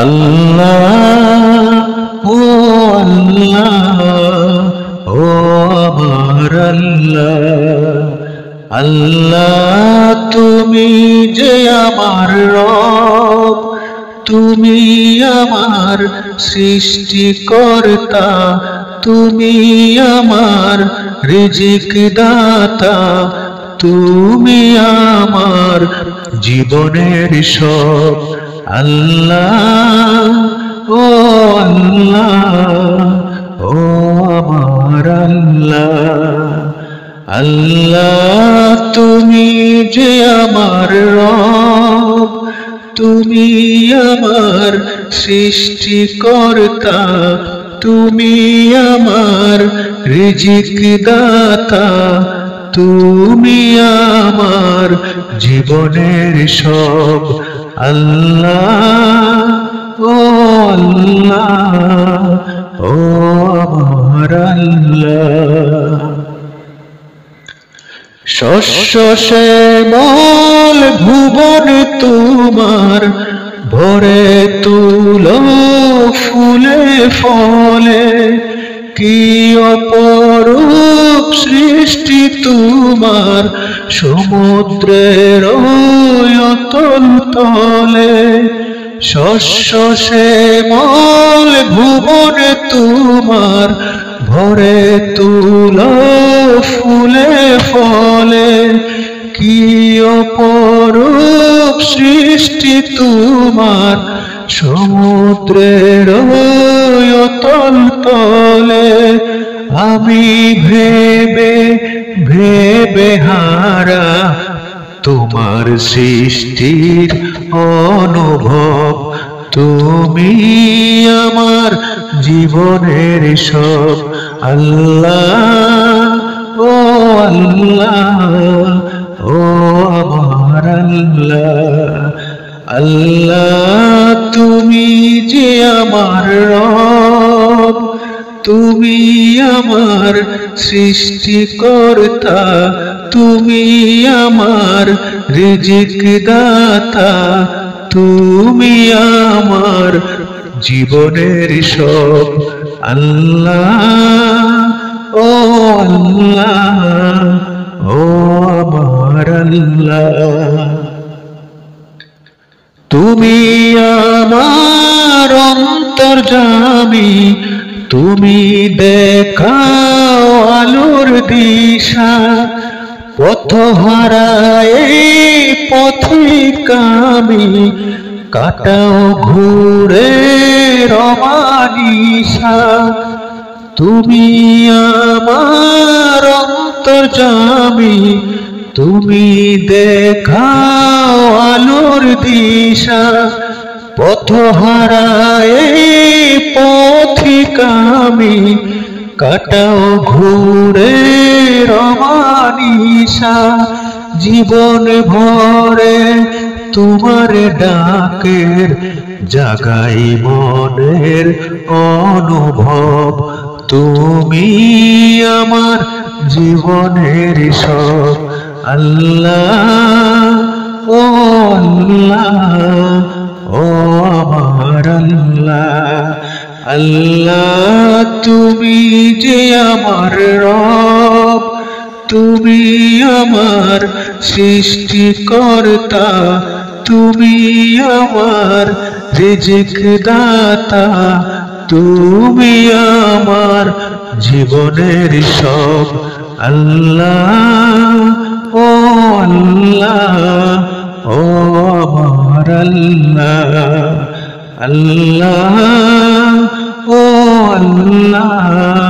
আল্লাহ ও আল্লাহ ও আমার আল্লাহ, আল্লাহ তুমি যে আমার রব, তুমি আমার সৃষ্টিকর্তা, তুমি আমার রিজিক দাতা, তুমি আমার জীবনের সব। আল্লাহ ও আল্লাহ ও আমার আল্লাহ, আল্লাহ তুমি যে আমার রব, তুমি আমার সৃষ্টিকর্তা, তুমি আমার রিজিক দাতা, তুমি আমার জীবনের সব। আল্লাহ ও আল্লাহ ও আমার আল্লাহ। শস্য শ্যামল ভুবন তোমার, ভরে তুলো ফুলে ফলে, কি অপরূপ সৃষ্টি তোমার সমুদ্রের অতল তলে। শস্য শ্যামল ভুবন তোমার, ভরে তুলো ফুলে ফলে, কি অপরূপ সৃষ্টি তোমার সমুদ্রের অতল তলে। আমি ভেবে ভেবে হারা তোমার সৃষ্টির অনুভব, তুমি আমার জীবনের সব। আল্লাহ ও আল্লাহ ও আমার আল্লাহ, আল্লাহ তুমি যে আমার রব, তুমি আমার সৃষ্টিকর্তা, তুমি আমার রিজিক দাতা, তুমি আমার জীবনের সব। আল্লাহ ও আল্লাহ ও আমার আল্লাহ, তুমি আমার অন্তর্যামী, তুমি দেখাও আলোর দিশা, পথহারা এই পথিকামি, কাটাও ঘুরে রমানিশা। তুমি আমার অন্তর্যামী, তুমি দেখাও আলোর দিশা, পথহারা এই পথিকামি, কাটাও ঘুরে রমানিশা। জীবন ভরে তোমার ডাকের জাগাই মনের অনুভব, তুমি আমার জীবনের সব। আল্লাহ ও আল্লাহ ও আমার আল্লাহ, আল্লাহ তুমি যে আমার রব, তুমি আমার সৃষ্টিকর্তা, তুমি আমার রিজিক দাতা, তুমি আমার জীবনের সব। আল্লাহ ও আল্লাহ ও আমার আল্লাহ, আল্লাহ ও আল্লাহ